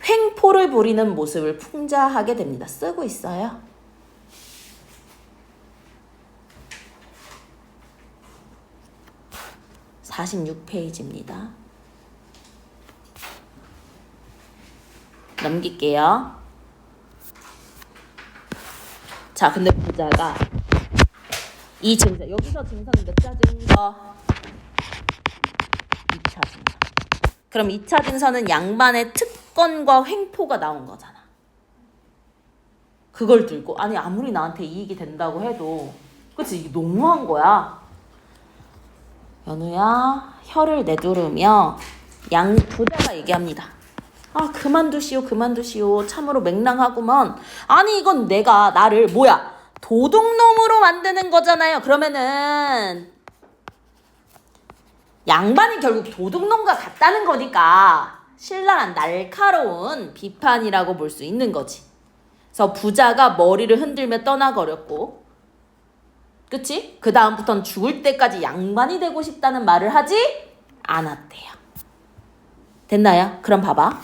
횡포를 부리는 모습을 풍자하게 됩니다. 쓰고 있어요. (46페이지입니다) 넘길게요. 자, 근데 부자가 이 증서, 여기서 증서는 몇 차 증서? 2차 증서. 그럼 2차 증서는 양반의 특권과 횡포가 나온 거잖아. 그걸 들고 아니 아무리 나한테 이익이 된다고 해도 그치 이게 너무한 거야. 연우야 혀를 내두르며 부자가 얘기합니다. 아 그만두시오 참으로 맹랑하구먼. 아니 이건 내가 나를 뭐야 도둑놈으로 만드는 거잖아요. 그러면은 양반이 결국 도둑놈과 같다는 거니까 신랄한 날카로운 비판이라고 볼 수 있는 거지. 그래서 부자가 머리를 흔들며 떠나버렸고 그치? 그 다음부터는 죽을 때까지 양반이 되고 싶다는 말을 하지 않았대요. 됐나요? 그럼 봐봐.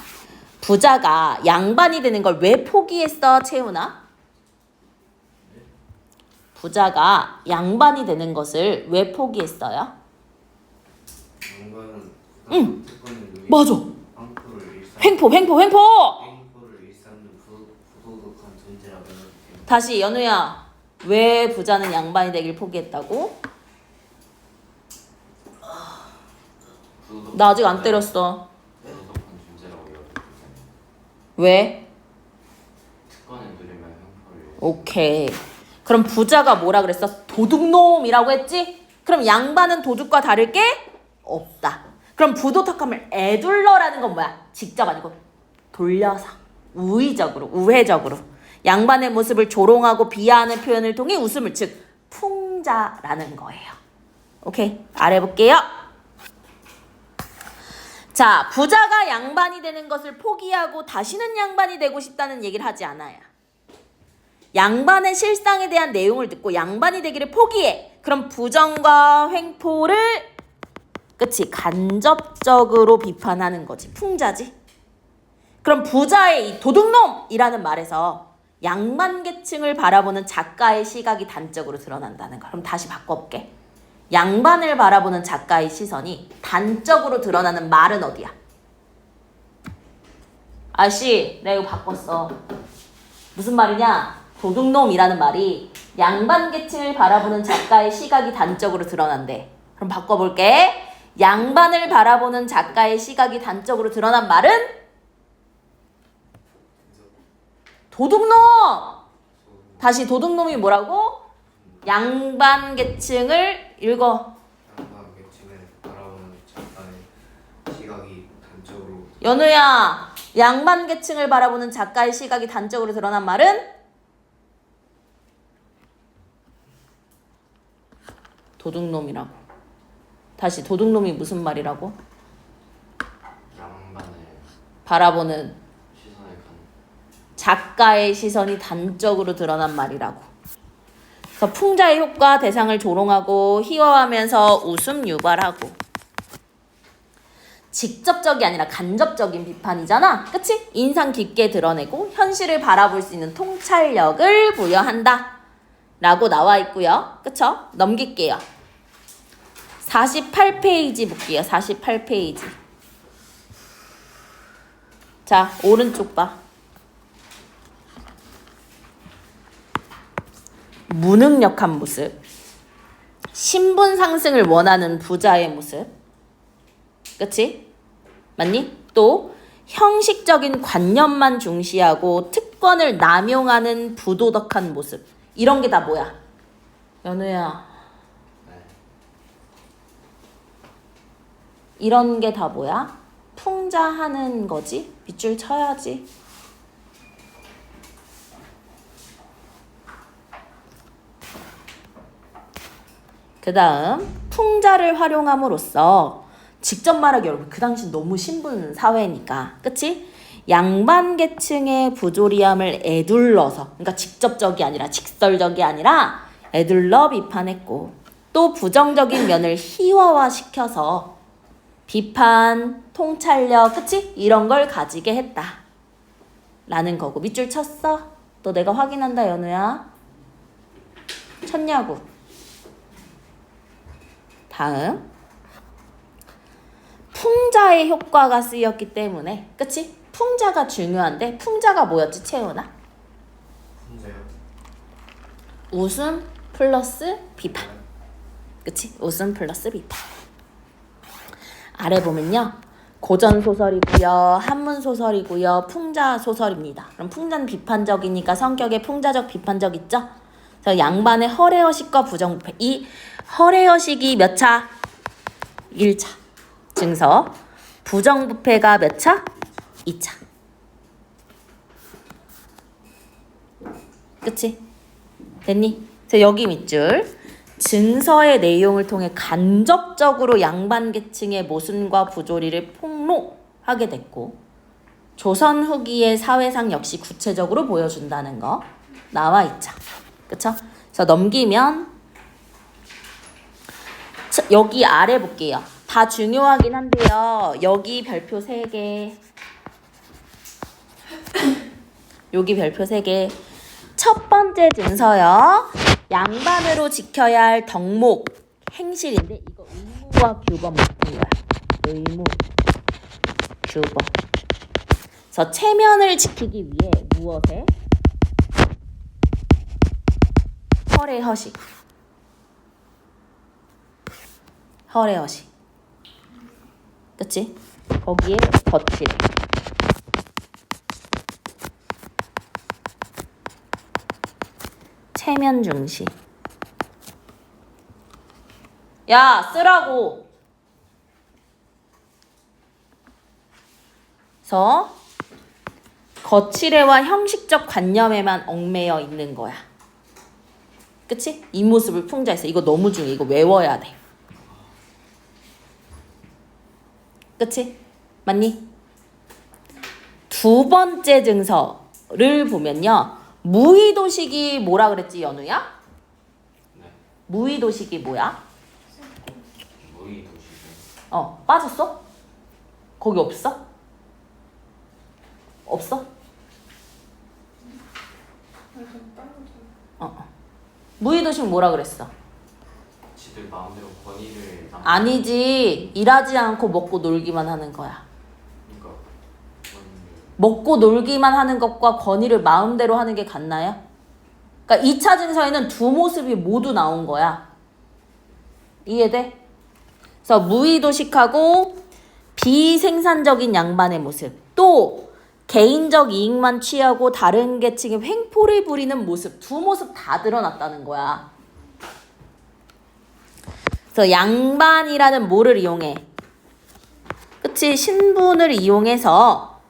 부자가 양반이 되는 걸 왜 포기했어, 채훈아? 부자가 양반이 되는 것을 왜 포기했어요? 양반은 응. 특권을 누리고 맞아. 횡포. 횡포를 일삼는 부도덕한 존재라고 생각해요. 다시 연우야. 왜 부자는 양반이 되길 포기했다고? 나 아직 안 때렸어. 부도덕한 존재라고 여겼잖아요. 왜? 특권을 누리면 횡포를. 오케이. 그럼 부자가 뭐라 그랬어? 도둑놈이라고 했지? 그럼 양반은 도둑과 다를 게 없다. 그럼 부도덕함을 애둘러라는 건 뭐야? 직접 아니고 돌려서 우회적으로 양반의 모습을 조롱하고 비하하는 표현을 통해 웃음을 즉 풍자라는 거예요. 오케이. 아래 볼게요. 자, 부자가 양반이 되는 것을 포기하고 다시는 양반이 되고 싶다는 얘기를 하지 않아요. 양반의 실상에 대한 내용을 듣고 양반이 되기를 포기해. 그럼 부정과 횡포를 그치 간접적으로 비판하는 거지. 풍자지. 그럼 부자의 이 도둑놈이라는 말에서 양반 계층을 바라보는 작가의 시각이 단적으로 드러난다는 거. 그럼 다시 바꿔볼게. 양반을 바라보는 작가의 시선이 단적으로 드러나는 말은 어디야? 아씨, 내가 이거 바꿨어. 무슨 말이냐? 도둑놈이라는 말이 양반 계층을 바라보는 작가의 시각이 단적으로 드러난대. 그럼 바꿔볼게. 양반을 바라보는 작가의 시각이 단적으로 드러난 말은? 도둑놈! 다시 도둑놈이 뭐라고? 양반 계층을 읽어. 양반 계층을 바라보는 작가의 시각이 단적으로. 연우야, 양반 계층을 바라보는 작가의 시각이 단적으로 드러난 말은? 도둑놈이라고. 다시 도둑놈이 무슨 말이라고? 양반을 바라보는 시선을 간 작가의 시선이 단적으로 드러난 말이라고. 그래서 풍자의 효과 대상을 조롱하고 희화하면서 웃음 유발하고. 직접적이 아니라 간접적인 비판이잖아. 그치? 인상 깊게 드러내고 현실을 바라볼 수 있는 통찰력을 부여한다. 라고 나와 있고요. 그쵸? 넘길게요. 48페이지 볼게요. 48페이지. 자, 오른쪽 봐. 무능력한 모습. 신분 상승을 원하는 부자의 모습. 그치? 맞니? 또 형식적인 관념만 중시하고 특권을 남용하는 부도덕한 모습. 이런 게 다 뭐야? 연우야. 네. 이런 게 다 뭐야? 풍자하는 거지? 밑줄 쳐야지. 그 다음 풍자를 활용함으로써 직접 말하기 여러분 그 당시 너무 신분 사회니까 그치? 양반 계층의 부조리함을 에둘러서 그러니까 직접적이 아니라 직설적이 아니라 에둘러 비판했고 또 부정적인 면을 희화화시켜서 비판, 통찰력 그치? 이런 걸 가지게 했다 라는 거고. 밑줄 쳤어? 너 내가 확인한다 연우야. 쳤냐고. 다음 풍자의 효과가 쓰였기 때문에 그치? 풍자가 중요한데 풍자가 뭐였지 채연아? 혼자요? 웃음 플러스 비판. 그치? 웃음 플러스 비판. 아래 보면요 고전 소설이고요 한문 소설이고요 풍자 소설입니다. 그럼 풍자는 비판적이니까 성격에 풍자적 비판적 있죠? 그래서 양반의 허례허식과 부정부패. 이 허례허식이 몇 차? 1차 증서. 부정부패가 몇 차? 2차. 그치? 됐니? 그래서 여기 밑줄. 증서의 내용을 통해 간접적으로 양반 계층의 모순과 부조리를 폭로하게 됐고 조선 후기의 사회상 역시 구체적으로 보여준다는 거 나와 있죠. 그쵸? 그래서 넘기면 여기 아래 볼게요. 다 중요하긴 한데요. 여기 별표 3개 여기 별표 3개. 첫 번째 증서요. 양반으로 지켜야 할 덕목, 행실인데 이거 의무와 규범 같은 거야. 의무, 규범. 그래서 체면을 지키기 위해 무엇에? 허례허식. 허례허식. 그치? 거기에 거칠. 체면 중시. 야, 쓰라고. 그래서 거칠애와 형식적 관념에만 얽매여 있는 거야. 그치? 이 모습을 풍자했어. 이거 너무 중요해. 이거 외워야 돼. 그치? 맞니? 두 번째 증서를 보면요. 무의도식이 뭐라 그랬지, 연우야? 네. 무의도식이 뭐야? 무의 도시죠. 빠졌어? 거기 없어? 없어? 무의도식 뭐라 그랬어? 지들 마음대로 권위를 아니지. 일하지 않고 먹고 놀기만 하는 거야. 그러니까 권위를 먹고 놀기만 하는 것과 권위를 마음대로 하는 게 같나요? 그러니까 2차 증서에는 두 모습이 모두 나온 거야. 이해돼? 그래서 무의도식하고 비생산적인 양반의 모습, 또 개인적 이익만 취하고 다른 계층에 횡포를 부리는 모습, 두 모습 다 드러났다는 거야. 그래서 양반이라는 뭐를 이용해? 그치? 신분을 이용해서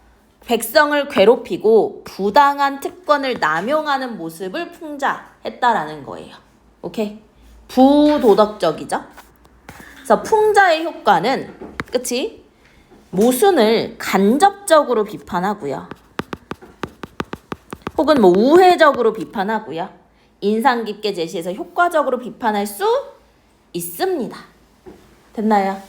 백성을 괴롭히고 부당한 특권을 남용하는 모습을 풍자했다라는 거예요. 오케이? 부도덕적이죠? 그래서 풍자의 효과는 그치? 모순을 간접적으로 비판하고요. 혹은 뭐 우회적으로 비판하고요. 인상 깊게 제시해서 효과적으로 비판할 수 있습니다. 됐나요?